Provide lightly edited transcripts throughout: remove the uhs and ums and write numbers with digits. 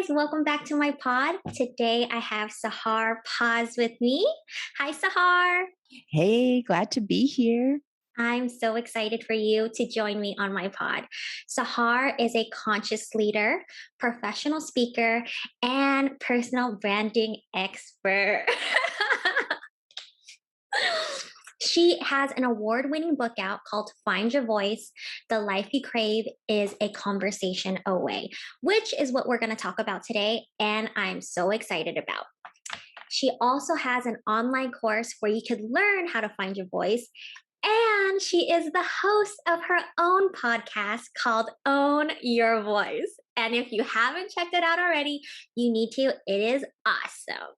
welcome back to my pod. Today I have Sahar Paz with me. Hi, Sahar. Hey, glad to be here. I'm so excited for you to join me on my pod. Sahar is a conscious leader, professional speaker, and personal branding expert. She has an award winning book out called Find Your Voice. The Life You Crave is a conversation away, which is what we're going to talk about today. And I'm so excited about. She also has an online course where you could learn how to find your voice. And she is the host of her own podcast called Own Your Voice. And if you haven't checked it out already, you need to. It is awesome.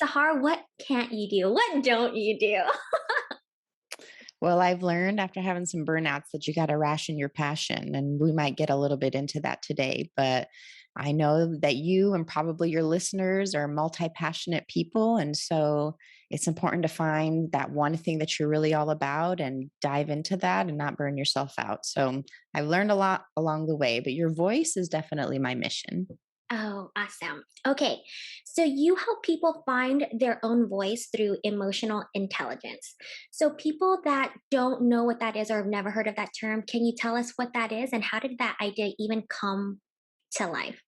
Sahar, what can't you do? What don't you do? Well, I've learned after having some burnouts that you got to ration your passion, and we might get a little bit into that today. But I know that you and probably your listeners are multi passionate people. And so it's important to find that one thing that you're really all about and dive into that and not burn yourself out. So I've learned a lot along the way, but your voice is definitely my mission. Oh, awesome. Okay. So you help people find their own voice through emotional intelligence. So people that don't know what that is or have never heard of that term, can you tell us what that is and how did that idea even come to life?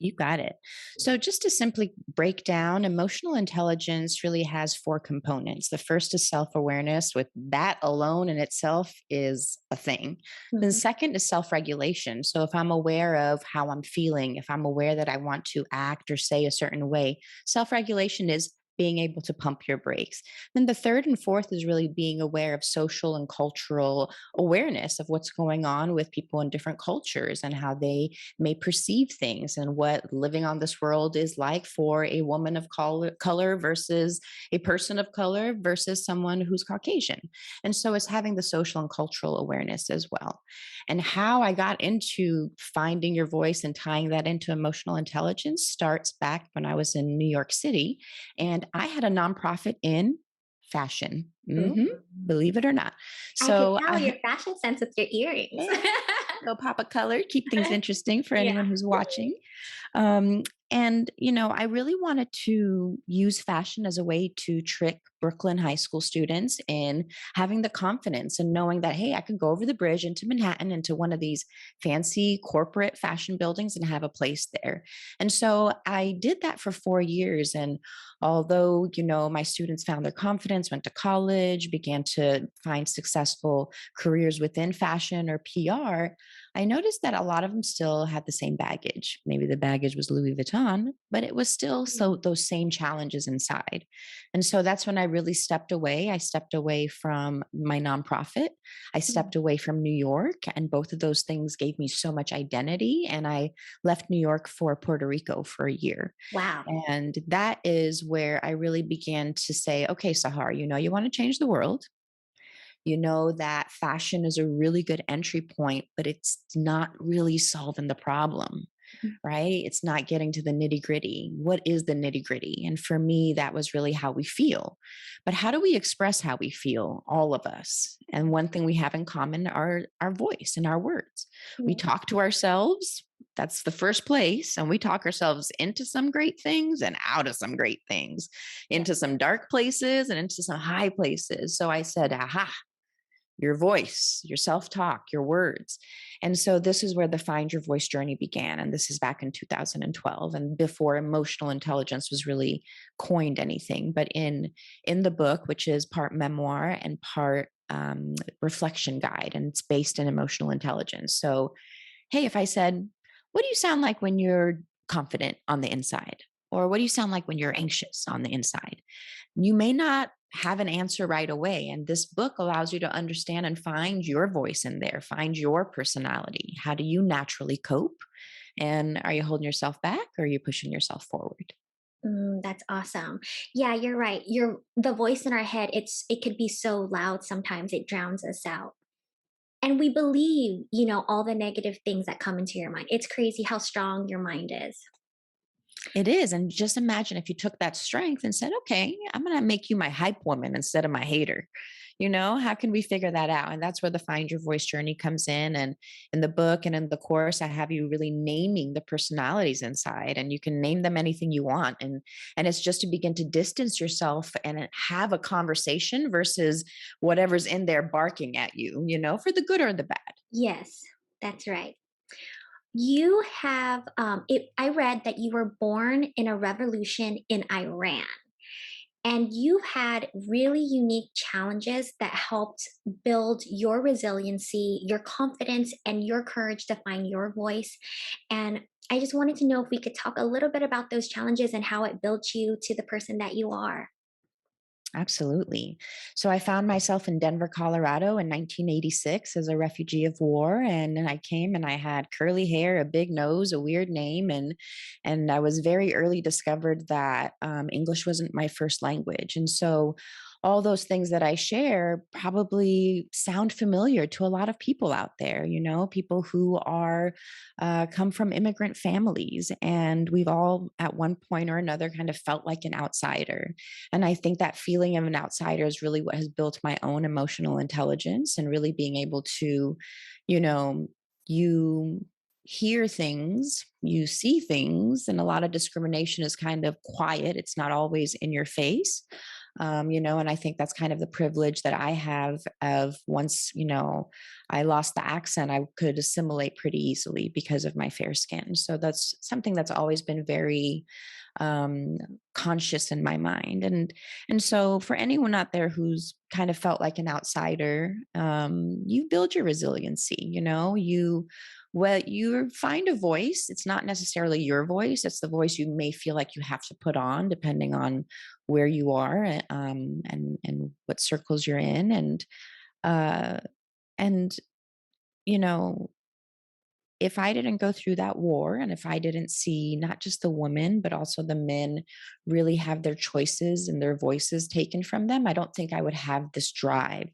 You got it. So, just to simply break down, emotional intelligence really has four components. The first is self awareness, with that alone in itself is a thing. Then, Mhm. second is self regulation. So, if I'm aware of how I'm feeling, if I'm aware that I want to act or say a certain way, self regulation is being able to pump your brakes. Then the third and fourth is really being aware of social and cultural awareness of what's going on with people in different cultures and how they may perceive things and what living on this world is like for a woman of color versus a person of color versus someone who's Caucasian. And so it's having the social and cultural awareness as well. And how I got into finding your voice and tying that into emotional intelligence starts back when I was in New York City. And I had a nonprofit in fashion. Ooh. Believe it or not. I could So tell your fashion sense with your earrings. yeah, go pop a color, keep things interesting for Yeah. anyone who's watching. Um, and I really wanted to use fashion as a way to trick Brooklyn high school students in having the confidence and knowing that, hey, I could go over the bridge into Manhattan, into one of these fancy corporate fashion buildings and have a place there. And so I did that for 4 years. And although my students found their confidence, went to college, began to find successful careers within fashion or PR, I noticed that a lot of them still had the same baggage. Maybe the baggage was Louis Vuitton, but it was still so those same challenges inside. And so that's when I really stepped away. I stepped away from my nonprofit. I Mhm. stepped away from New York, and both of those things gave me so much identity. And I left New York for Puerto Rico for a year. Wow. And that is where I really began to say, okay, Sahar, you want to change the world. You know that fashion is a really good entry point, but it's not really solving the problem, Mhm. right? It's not getting to the nitty gritty. What is the nitty gritty? And for me, that was really how we feel. But how do we express how we feel, all of us? And one thing we have in common are our voice and our words. We Yeah. talk to ourselves. That's the first place. And we talk ourselves into some great things and out of some great things, Yeah. into some dark places and into some high places. So I said, aha, your voice, your self talk, your words. And so this is where the Find Your Voice journey began. And this is back in 2012 and before emotional intelligence was really coined anything. But in the book, which is part memoir and part reflection guide, and it's based in emotional intelligence. So, hey, if I said, what do you sound like when you're confident on the inside? Or what do you sound like when you're anxious on the inside? You may not have an answer right away. And this book allows you to understand and find your voice in there, find your personality. How do you naturally cope? And are you holding yourself back or are you pushing yourself forward? That's awesome. Yeah, you're right. You're the voice in our head. It could be so loud sometimes it drowns us out. And we believe, all the negative things that come into your mind. It's crazy how strong your mind is. It is. And just imagine if you took that strength and said, okay, I'm going to make you my hype woman instead of my hater. How can we figure that out? And that's where the find your voice journey comes in. And in the book and in the course, I have you really naming the personalities inside, and you can name them anything you want. And it's just to begin to distance yourself and have a conversation versus whatever's in there barking at you, for the good or the bad. Yes, that's right. You have, I read that you were born in a revolution in Iran. And you had really unique challenges that helped build your resiliency, your confidence, and your courage to find your voice. And I just wanted to know if we could talk a little bit about those challenges and how it built you to the person that you are. Absolutely. So I found myself in Denver, Colorado in 1986 as a refugee of war. And then I came and I had curly hair, a big nose, a weird name. And I was very early discovered that English wasn't my first language. And so all those things that I share probably sound familiar to a lot of people out there, people who are come from immigrant families. And we've all at one point or another kind of felt like an outsider. And I think that feeling of an outsider is really what has built my own emotional intelligence, and really being able to, you know, you hear things, you see things, and a lot of discrimination is kind of quiet. It's not always in your face. And I think that's kind of the privilege that I have of once, I lost the accent, I could assimilate pretty easily because of my fair skin. So that's something that's always been very um, conscious in my mind. And so for anyone out there who's kind of felt like an outsider, you build your resiliency. You find a voice. It's not necessarily your voice. It's the voice you may feel like you have to put on, depending on where you are, and what circles you're in, uh, and you know if I didn't go through that war, and if I didn't see not just the women, but also the men really have their choices and their voices taken from them, I don't think I would have this drive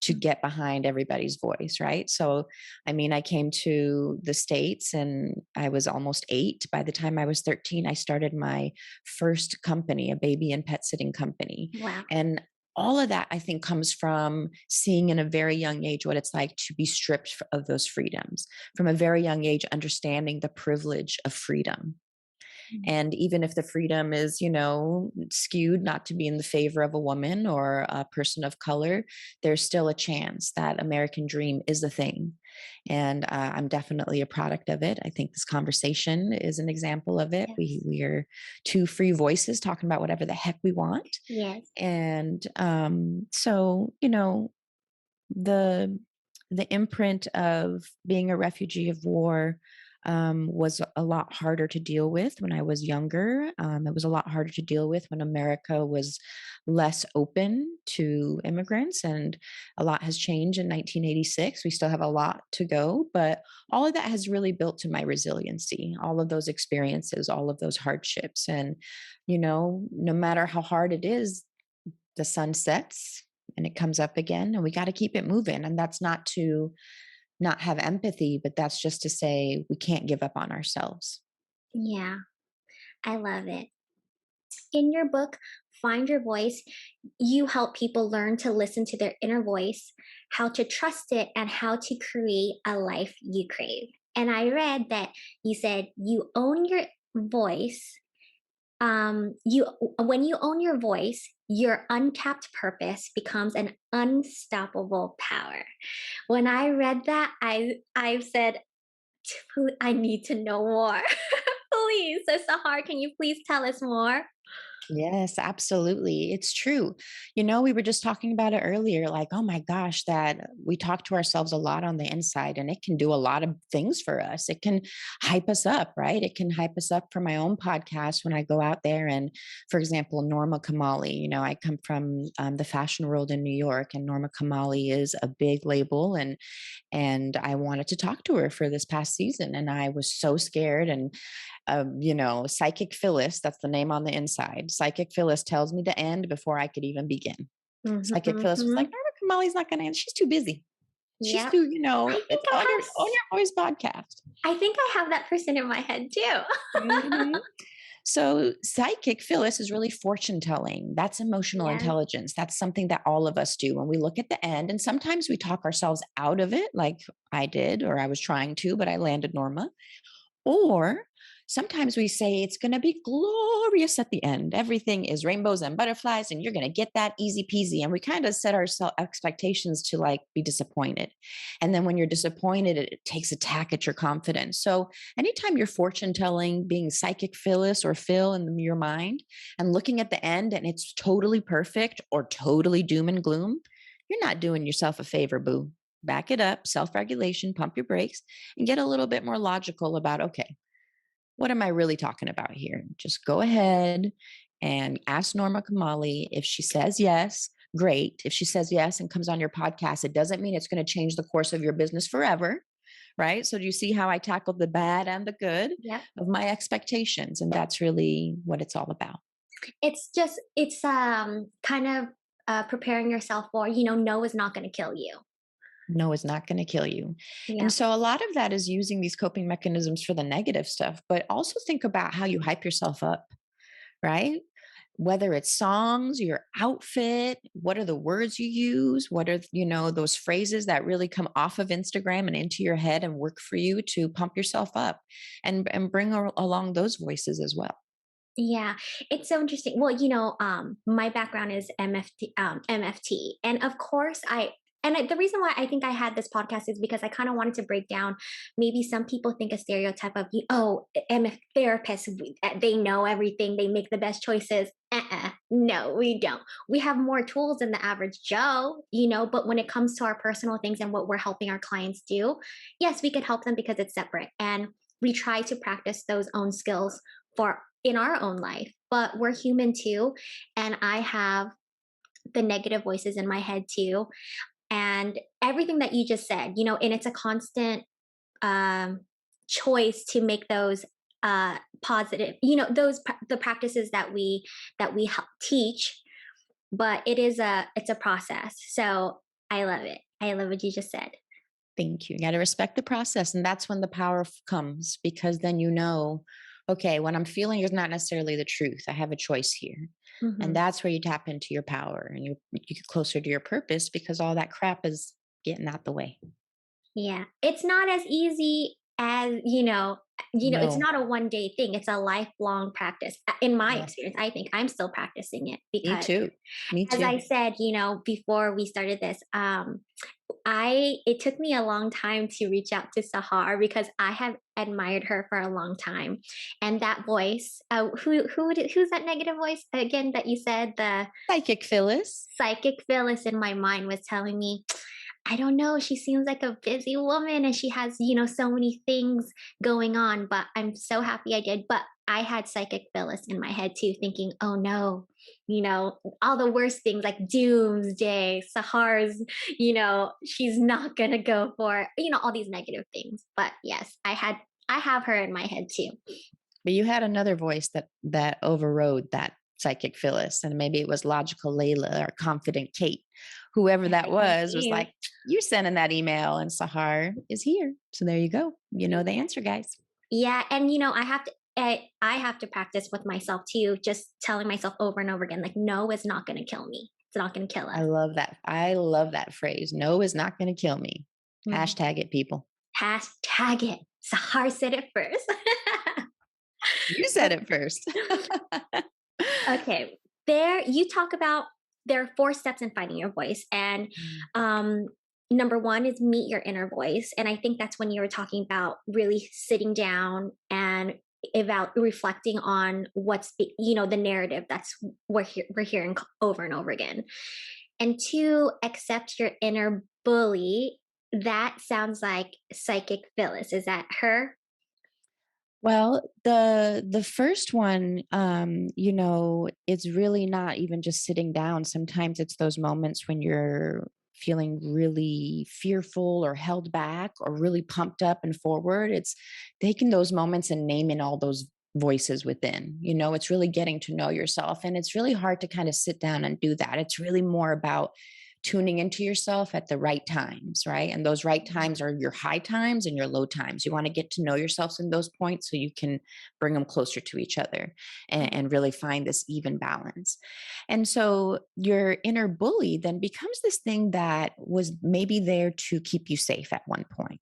to Mm. get behind everybody's voice, right? So, I mean, I came to the States and I was almost 8. By the time I was 13, I started my first company, a baby and pet sitting company. Wow. And all of that, I think, comes from seeing in a very young age what it's like to be stripped of those freedoms, from a very young age, understanding the privilege of freedom. Mm. And even if the freedom is, skewed not to be in the favor of a woman or a person of color, there's still a chance that American dream is a thing. And I'm definitely a product of it. I think this conversation is an example of it. We Yes. we are two free voices talking about whatever the heck we want. Yes. And so, the the imprint of being a refugee of war was a lot harder to deal with when I was younger. It was a lot harder to deal with when America was less open to immigrants, and a lot has changed in 1986. We still have a lot to go, but all of that has really built to my resiliency. All of those experiences, all of those hardships, and no matter how hard it is, the sun sets and it comes up again, and we got to keep it moving. And that's not to not have empathy, but that's just to say we can't give up on ourselves. Yeah, I love it. In your book, Find Your Voice, you help people learn to listen to their inner voice, how to trust it, and how to create a life you crave. And I read that you said you own your voice. You When you own your voice, your untapped purpose becomes an unstoppable power. When I read that, I said, I need to know more. Please. So Sahar, can you please tell us more? Yes, absolutely. It's true. We were just talking about it earlier, like, oh my gosh, that we talk to ourselves a lot on the inside, and it can do a lot of things for us. It can hype us up, right? It can hype us up for my own podcast when I go out there. And for example, Norma Kamali, I come from the fashion world in New York, and Norma Kamali is a big label. And I wanted to talk to her for this past season. And I was so scared. And Psychic Phyllis, that's the name on the inside. Psychic Phyllis tells me to end before I could even begin. Psychic Phyllis was like, Mhm. Norma Kamali's not going to end. She's too busy. She's Yep. too, I it's think I have on your voice podcast. I think I have that person in my head too. Mhm. So, psychic Phyllis is really fortune telling. That's emotional Yeah. intelligence. That's something that all of us do when we look at the end. And sometimes we talk ourselves out of it, like I did, or I was trying to, but I landed Norma. Or sometimes we say it's going to be glorious at the end. Everything is rainbows and butterflies, and you're going to get that easy peasy. And we kind of set our expectations to like be disappointed. And then when you're disappointed, it takes attack at your confidence. So anytime you're fortune telling, being psychic Phyllis or Phil in your mind, and looking at the end and it's totally perfect or totally doom and gloom, you're not doing yourself a favor, boo. Back it up, self regulation, pump your brakes, and get a little bit more logical about, okay, what am I really talking about here? Just go ahead and ask Norma Kamali. If she says yes, great. If she says yes and comes on your podcast, it doesn't mean it's going to change the course of your business forever. Right. So, do you see how I tackled the bad and the good Yep. of my expectations? And that's really what it's all about. It's kind of preparing yourself for, no is not going to kill you. No is not going to kill you. And Yeah. so a lot of that is using these coping mechanisms for the negative stuff, but also think about how you hype yourself up, right? Whether it's songs, your outfit, what are the words you use? What are, those phrases that really come off of Instagram and into your head and work for you to pump yourself up and bring along those voices as well. Yeah, it's so interesting. Well, my background is MFT, and of course, the reason why I think I had this podcast is because I kind of wanted to break down. Maybe some people think a stereotype of MF therapists, they know everything, they make the best choices. No, we don't. We have more tools than the average Joe, But when it comes to our personal things and what we're helping our clients do, yes, we could help them because it's separate, and we try to practice those own skills for in our own life, but we're human too. And I have the negative voices in my head too. And everything that you just said, and it's a constant um, choice to make those positive, the practices that we help teach. But it's a process. So I love it. I love what you just said. Thank you. You got to respect the process. And that's when the power comes, because then okay, what I'm feeling is not necessarily the truth. I have a choice here. And Hmm. that's where you tap into your power and you get closer to your purpose because all that crap is getting out the way. Yeah. It's not as easy as, it's No. not a one day thing. It's a lifelong practice. In my Yes. experience, I think I'm still practicing it Me because, too. Me as too. I said, before we started this, it took me a long time to reach out to Sahar because I have admired her for a long time. And that voice, who's that negative voice again that you said, the Psychic Phyllis. psychic Phyllis in my mind was telling me, I don't know, she seems like a busy woman and she has, so many things going on, but I'm so happy I did. But I had psychic Phyllis in my head too, thinking, oh no, all the worst things like doomsday, Sahar's, she's not gonna go for, all these negative things. But yes, I have her in my head too. But you had another voice that overrode that psychic Phyllis. And maybe it was logical Layla or confident Kate. Whoever that was Maybe. like, you're sending that email and Sahar is here. So there you go. You know the answer, guys. Yeah, and I have to practice with myself too, just telling myself over and over again, like, no, it's not going to kill me. It's not going to kill I us. love that. I love that phrase. No is not going to kill me. Mhm. Hashtag it, people. Hashtag it. Sahar said it first. You said it first. Okay, there you talk about there are 4 steps in finding your voice, and Mm. um, number one is meet your inner voice, and I think that's when you were talking about really sitting down and about reflecting on the narrative that's we're hearing over and over again, and two, accept your inner bully. That sounds like psychic Phyllis. Is that her? Well, the first one, it's really not even just sitting down. Sometimes it's those moments when you're feeling really fearful or held back or really pumped up and forward. It's taking those moments and naming all those voices within. It's really getting to know yourself. And it's really hard to kind of sit down and do that. It's really more about tuning into yourself at the right times, right? And those right times are your high times and your low times. You want to get to know yourselves in those points so you can bring them closer to each other and really find this even balance. And so your inner bully then becomes this thing that was maybe there to keep you safe at one point.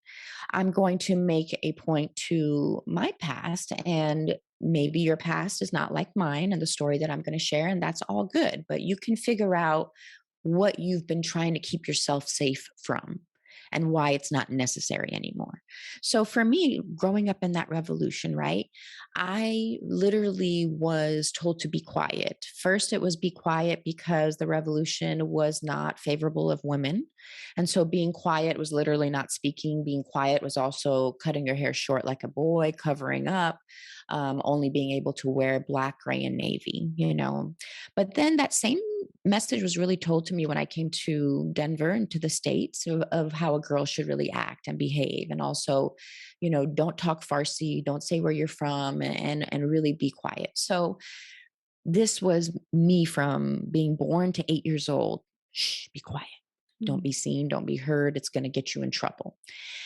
I'm going to make a point to my past, and maybe your past is not like mine and the story that I'm going to share, and that's all good. But you can figure out what you've been trying to keep yourself safe from and why it's not necessary anymore. So for me, growing up in that revolution, right? I literally was told to be quiet. First, it was be quiet because the revolution was not favorable of women. And so being quiet was literally not speaking. Being quiet was also cutting your hair short like a boy, covering up, only being able to wear black, gray, and navy, But then that same message was really told to me when I came to Denver and to the States of how a girl should really act and behave. And also, don't talk Farsi, don't say where you're from, and really be quiet. So this was me from being born to 8 years old. Shh, be quiet. Don't Mhm. be seen, don't be heard. It's going to get you in trouble.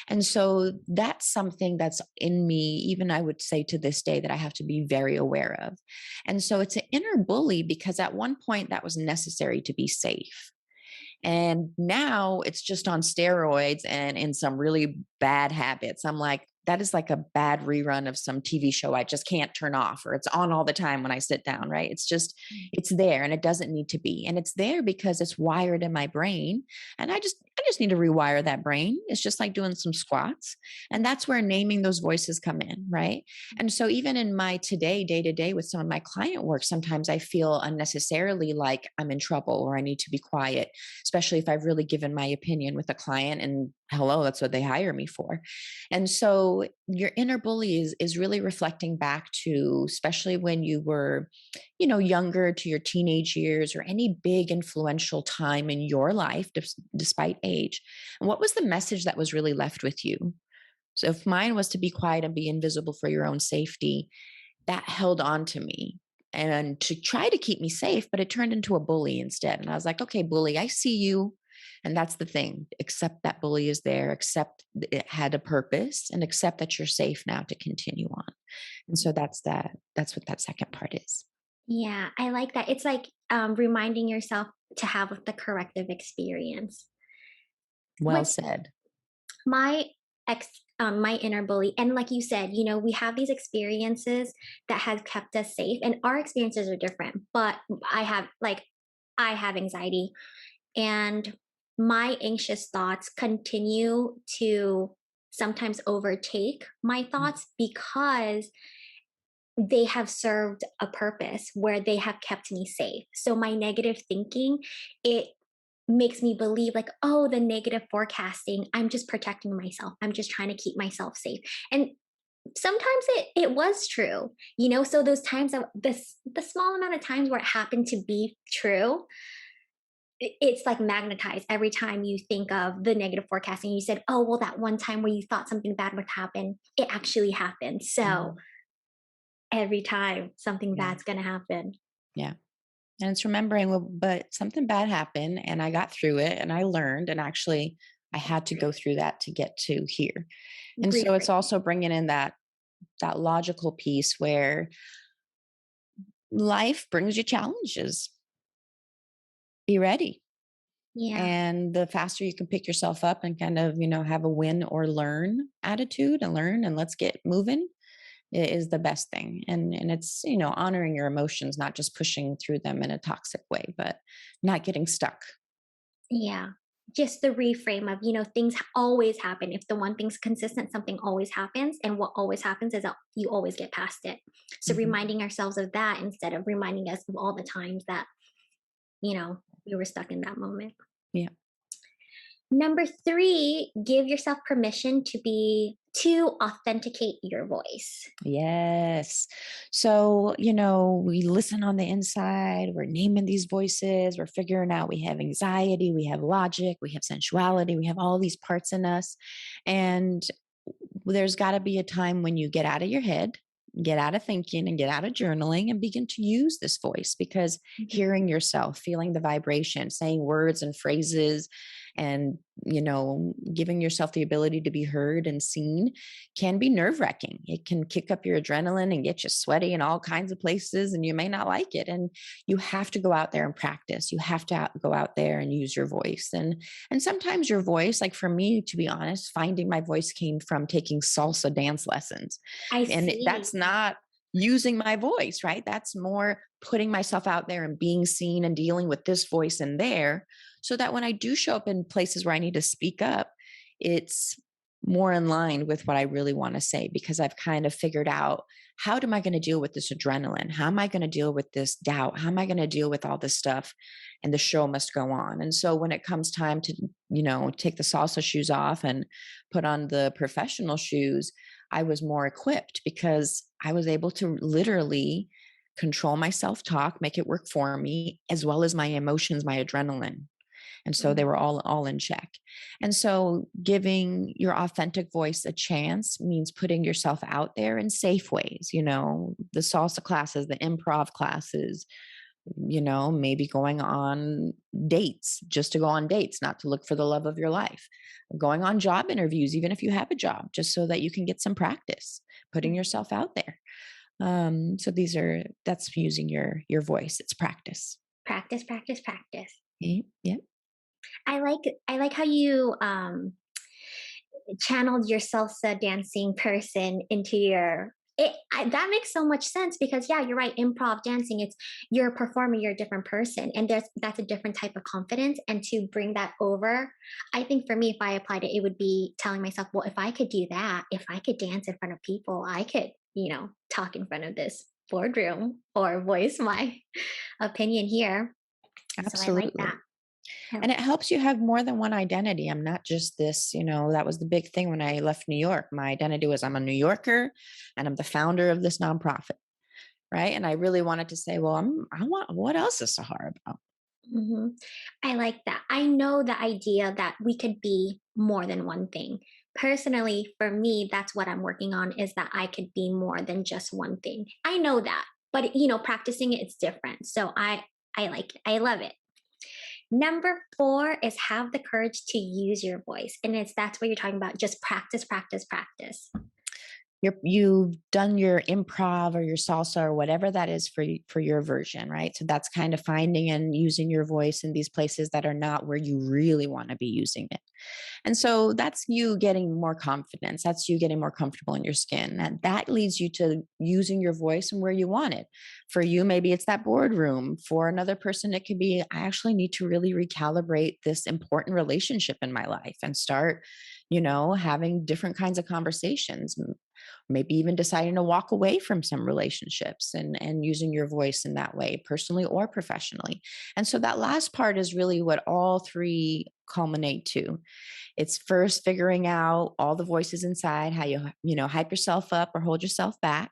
And so that's something that's in me, even I would say to this day, that I have to be very aware of. And so it's an inner bully because at one point that was necessary to be safe. And now it's just on steroids and in some really bad habits. I'm like, that is like a bad rerun of some TV show I just can't turn off, or it's on all the time when I sit down, right? It's just, it's there and it doesn't need to be. And it's there because it's wired in my brain. And I just need to rewire that brain. It's just like doing some squats. And that's where naming those voices come in, right? And so even in my today, day to day with some of my client work, sometimes I feel unnecessarily like I'm in trouble or I need to be quiet, especially if I've really given my opinion with a client and hello, that's what they hire me for. And so your inner bully is really reflecting back to, especially when you were, younger, to your teenage years or any big influential time in your life, despite age. And what was the message that was really left with you? So if mine was to be quiet and be invisible for your own safety, that held on to me and to try to keep me safe, but it turned into a bully instead. And I was like, okay, bully, I see you. And that's the thing. Accept that bully is there, accept it had a purpose, and accept that you're safe now to continue on. And so that's that. That's what that second part is. Yeah, I like that. It's like reminding yourself to have the corrective experience. Well With said. my my inner bully, and like you said, we have these experiences that have kept us safe, and our experiences are different. But I have anxiety, and my anxious thoughts continue to sometimes overtake my Mm. thoughts because they have served a purpose where they have kept me safe. So my negative thinking, it makes me believe like, oh, the negative forecasting, I'm just protecting myself. I'm just trying to keep myself safe. And sometimes it was true, so those times that the small amount of times where it happened to be true, it's like magnetized every time you think of the negative forecasting. You said, oh, well, that one time where you thought something bad would happen, it actually happened. So Mhm. every time something Yeah. bad's gonna happen. Yeah. And it's remembering, well, but something bad happened and I got through it and I learned. And actually, I had to go through that to get to here. And so it's Reframe. also bringing in that logical piece where life brings you challenges. Be ready. Yeah, And the faster you can pick yourself up and kind of, have a win or learn attitude and learn and let's get moving is the best thing. And it's, honoring your emotions, not just pushing through them in a toxic way, but not getting stuck. yeah. Just the reframe of, things always happen. If the one thing's consistent, something always happens. And what always happens is that you always get past it. So Mhm. reminding ourselves of that instead of reminding us of all the times that, we were stuck in that moment. Yeah. Number three, give yourself permission to authenticate your voice. Yes. So, we listen on the inside, we're naming these voices, we're figuring out we have anxiety, we have logic, we have sensuality, we have all these parts in us. And there's got to be a time when you get out of your head get out of thinking and get out of journaling and begin to use this voice, because Mhm. hearing yourself, feeling the vibration, saying words and phrases, and, giving yourself the ability to be heard and seen can be nerve wracking. It can kick up your adrenaline and get you sweaty in all kinds of places, and you may not like it. And you have to go out there and practice. You have to go out there and use your voice. And sometimes your voice, like for me, to be honest, finding my voice came from taking salsa dance lessons. I And see. that's not using my voice, right? That's more putting myself out there and being seen and dealing with this voice in there, so that when I do show up in places where I need to speak up, it's more in line with what I really want to say, because I've kind of figured out, how am I going to deal with this adrenaline? How am I going to deal with this doubt? How am I going to deal with all this stuff? And the show must go on. And so when it comes time to, take the salsa shoes off and put on the professional shoes, I was more equipped, because I was able to literally control my self talk, make it work for me, as well as my emotions, my adrenaline. And so they Mhm. were all in check. And so giving your authentic voice a chance means putting yourself out there in safe ways, the salsa classes, the improv classes, maybe going on dates, just to go on dates, not to look for the love of your life, going on job interviews, even if you have a job, just so that you can get some practice, putting Mhm. yourself out there. So that's using your voice. It's practice. Practice, practice, practice. Yeah. I like how you channeled your salsa dancing person into that makes so much sense, because yeah, you're right, improv dancing, it's you're a performer, you're a different person, and that's a different type of confidence. And to bring that over, I think for me, if I applied it, it would be telling myself, well, if I could do that, if I could dance in front of people, I could, talk in front of this boardroom or voice my opinion here. So I like that. Absolutely. I And it helps you have more than one identity. I'm not just this, that was the big thing when I left New York. My identity was, I'm a New Yorker and I'm the founder of this nonprofit. Right. And I really wanted to say, well, what else is Sahar about? Mhm. I like that. I know the idea that we could be more than one thing. Personally, for me, that's what I'm working on, is that I could be more than just one thing. I know that, but practicing it, it's different. So I like it. I love it. Number 4 is have the courage to use your voice. And that's what you're talking about. Just practice, practice, practice. You've done your improv or your salsa or whatever that is for your version, right? So that's kind of finding and using your voice in these places that are not where you really want to be using it. And so that's you getting more confidence. That's you getting more comfortable in your skin. And that leads you to using your voice and where you want it. For you, maybe it's that boardroom. For another person, it could be, I actually need to really recalibrate this important relationship in my life and start, having different kinds of conversations. Maybe even deciding to walk away from some relationships, and using your voice in that way, personally or professionally. And so that last part is really what all three culminate to. It's first figuring out all the voices inside, how you hype yourself up or hold yourself back,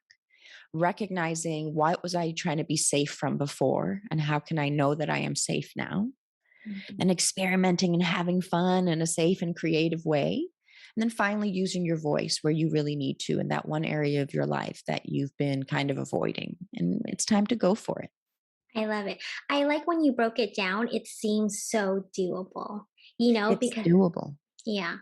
recognizing what was I trying to be safe from before, and how can I know that I am safe now, Mhm. and experimenting and having fun in a safe and creative way. And then finally, using your voice where you really need to in that one area of your life that you've been kind of avoiding. And it's time to go for it. I love it. I like when you broke it down, it seems so doable, It's because, doable. yeah,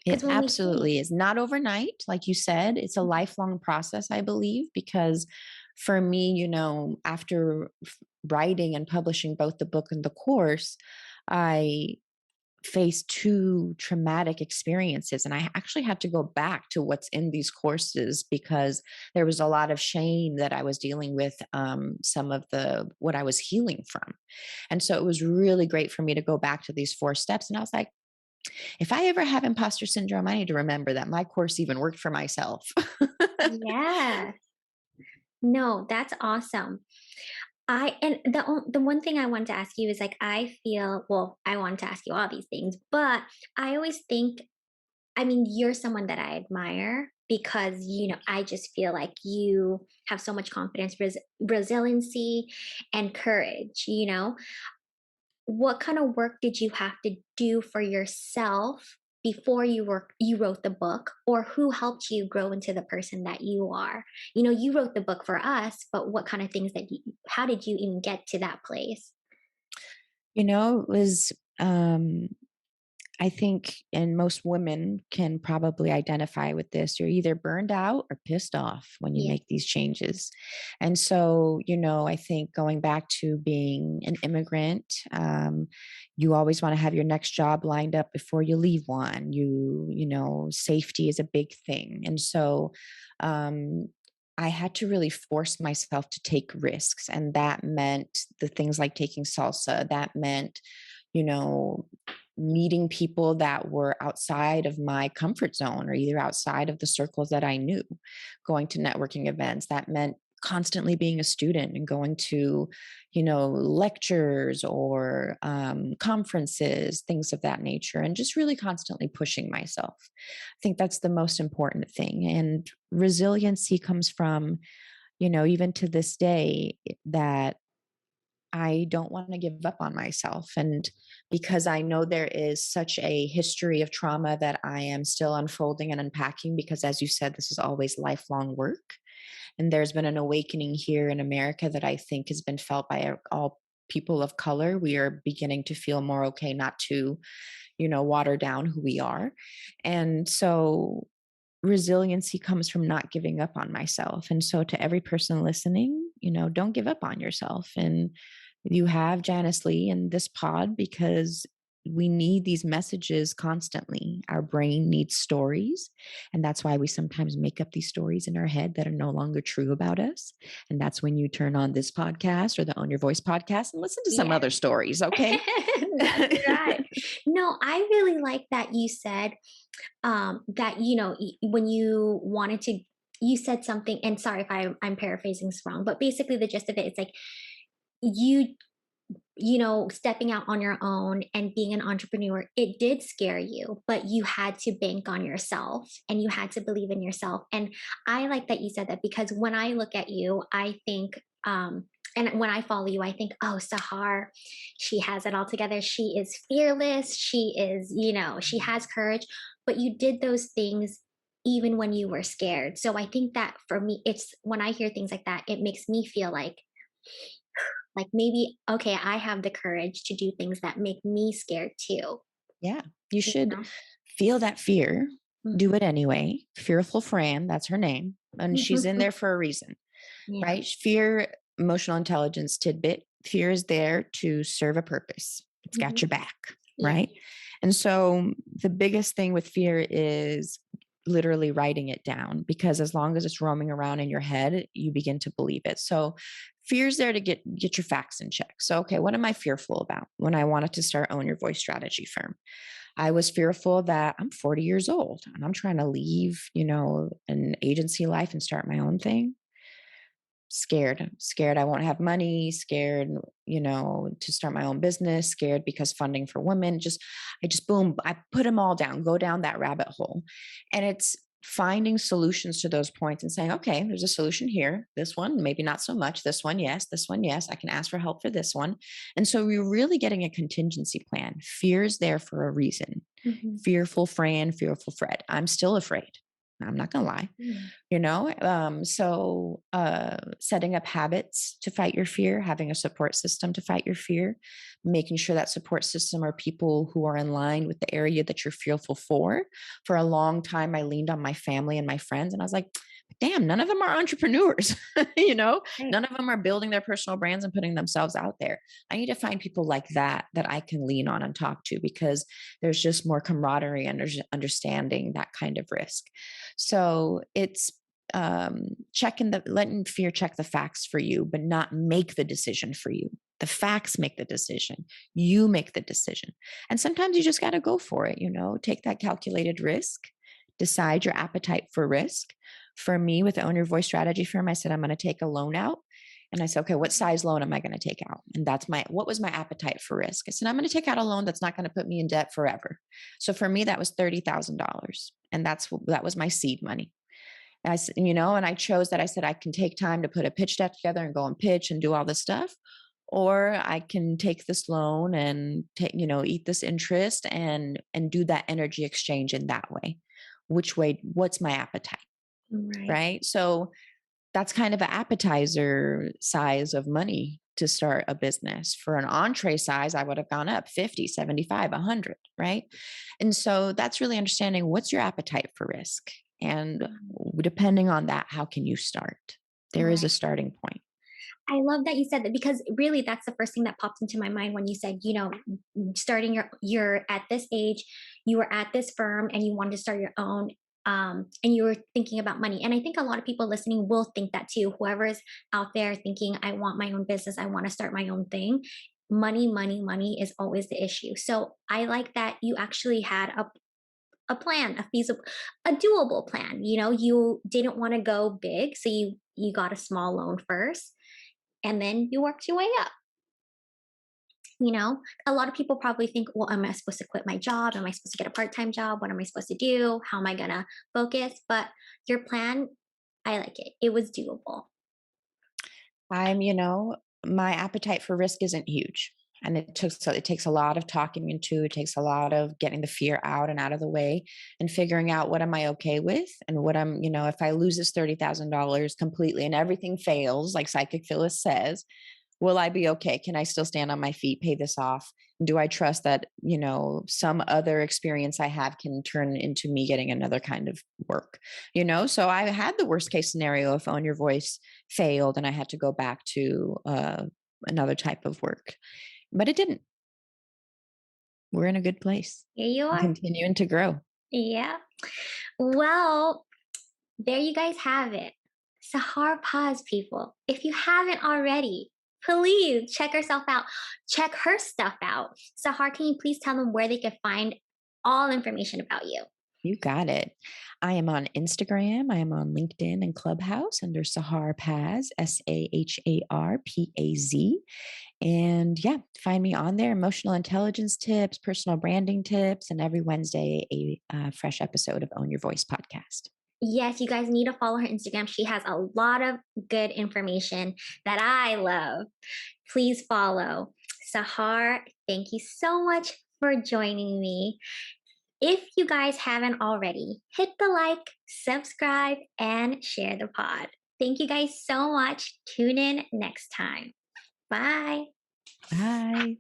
because It when we think, absolutely is not overnight. Like you said, it's a lifelong process, I believe, because for me, after writing and publishing both the book and the course, I faced two traumatic experiences. And I actually had to go back to what's in these courses, because there was a lot of shame that I was dealing with, some of what I was healing from. And so it was really great for me to go back to these 4 steps. And I was like, if I ever have imposter syndrome, I need to remember that my course even worked for myself. yeah, no, that's awesome. And the one thing I wanted to ask you is, like, I feel, well, I wanted to ask you all these things, but I always think, I mean, you're someone that I admire, because I just feel like you have so much confidence, resiliency, and courage. What kind of work did you have to do for yourself before you wrote the book, or who helped you grow into the person that you are? You wrote the book for us, but what kind of things how did you even get to that place? It was, I think, and most women can probably identify with this. You're either burned out or pissed off when you Yeah. make these changes. And so, I think going back to being an immigrant, you always want to have your next job lined up before you leave one. Safety is a big thing. And so, um, I had to really force myself to take risks. And that meant the things like taking salsa. That meant, you know, meeting people that were outside of my comfort zone or either outside of the circles that I knew, going to networking events. That meant constantly being a student and going to, lectures or conferences, things of that nature, and just really constantly pushing myself. I think that's the most important thing. And resiliency comes from, even to this day, that I don't want to give up on myself. And because I know there is such a history of trauma that I am still unfolding and unpacking, because as you said, this is always lifelong work. And there's been an awakening here in America that I think has been felt by all people of color. We are beginning to feel more okay not to, water down who we are. And so resiliency comes from not giving up on myself. And so to every person listening, don't give up on yourself. And you have Janice Lee in this pod because we need these messages constantly. Our brain needs stories. And that's why we sometimes make up these stories in our head that are no longer true about us. And that's when you turn on this podcast or the Own Your Voice podcast and listen to some Yeah. other stories. Okay. That's right. No, I really like that you said that, when you wanted to, you said something, and sorry if I'm paraphrasing this wrong, but basically the gist of it is like you stepping out on your own and being an entrepreneur, it did scare you, but you had to bank on yourself and you had to believe in yourself. And I like that you said that, because when I look at you, I think, and when I follow you, I think, oh, Sahar, she has it all together. She is fearless. She is, she has courage, but you did those things even when you were scared. So I think that for me, it's when I hear things like that, it makes me feel like maybe, okay, I have the courage to do things that make me scared too. Yeah. You You should know? feel that fear, do Mhm. it anyway. Fearful Fran, that's her name. And she's in there for a reason, Yeah. right? Fear, emotional intelligence tidbit. Fear is there to serve a purpose. It's got Mhm. your back, Yeah. right? And so the biggest thing with fear is literally writing it down, because as long as it's roaming around in your head, you begin to believe it. So fear's there to get your facts in check. So okay, what am I fearful about? When I wanted to start Own Your Voice strategy firm, I was fearful that I'm 40 years old and I'm trying to leave, an agency life and start my own thing. Scared I won't have money, scared, to start my own business, scared because funding for women, boom, I put them all down, go down that rabbit hole. And it's finding solutions to those points and saying, okay, there's a solution here. This one, maybe not so much. This one, yes. This one, yes. I can ask for help for this one. And so we're really getting a contingency plan. Fear is there for a reason. Mhm. Fearful Fran, fearful Fred. I'm still afraid. I'm not going to lie. Mm. Setting up habits to fight your fear, having a support system to fight your fear, making sure that support system are people who are in line with the area that you're fearful for a long time I leaned on my family and my friends, and I was like, damn, none of them are entrepreneurs. Right. None of them are building their personal brands and putting themselves out there. I need to find people like that I can lean on and talk to, because there's just more camaraderie and understanding that kind of risk. So it's letting fear check the facts for you, but not make the decision for you. The facts make the decision. You make the decision. And sometimes you just got to go for it, take that calculated risk, decide your appetite for risk. For me, with the Own Your Voice strategy firm, I said, I'm going to take a loan out. And I said, okay, what size loan am I going to take out? And what was my appetite for risk? I said, I'm going to take out a loan that's not going to put me in debt forever. So for me, that was $30,000. And that was my seed money. I and I chose that. I said, I can take time to put a pitch deck together and go and pitch and do all this stuff. or I can take this loan and eat this interest and do that energy exchange in that way. Which way, what's my appetite, Right. right? So that's kind of an appetizer size of money to start a business. For an entree size, I would have gone up 50, 75, 100, right? And so that's really understanding what's your appetite for risk. And Mm. depending on that, how can you start? There is a Right. starting point. I love that you said that because really that's the first thing that popped into my mind when you said, starting you're at this age, you were at this firm and you wanted to start your own, and you were thinking about money. And I think a lot of people listening will think that too. Whoever is out there thinking, I want my own business, I want to start my own thing. Money, money, money is always the issue. So I like that you actually had a plan, a feasible, a doable plan. You didn't want to go big, so you got a small loan first and then you worked your way up. A lot of people probably think, well, am I supposed to quit my job? Am I supposed to get a part-time job? What am I supposed to do? How am I going to focus? But your plan, I like it. It was doable. My appetite for risk isn't huge. And it takes a lot of talking into, it takes a lot of getting the fear out and out of the way and figuring out what am I okay with and if I lose this $30,000 completely and everything fails, like Psychic Phyllis says, will I be okay? Can I still stand on my feet, pay this off? Do I trust that, some other experience I have can turn into me getting another kind of work? So I had the worst case scenario if Own Your Voice failed and I had to go back to another type of work, but it didn't. We're in a good place, Here you are. continuing to grow. Yeah. Well, there you guys have it. Sahar Paz, people. If you haven't already, please check herself out. Check her stuff out. Sahar, can you please tell them where they can find all information about you? You got it. I am on Instagram. I am on LinkedIn and Clubhouse under Sahar Paz, SAHARPAZ. And yeah, find me on there. Emotional intelligence tips, personal branding tips, and every Wednesday, a fresh episode of Own Your Voice podcast. Yes, you guys need to follow her Instagram. She has a lot of good information that I love. Please follow. Sahar, thank you so much for joining me. If you guys haven't already, hit the like, subscribe, and share the pod. Thank you guys so much. Tune in next time. Bye. Bye.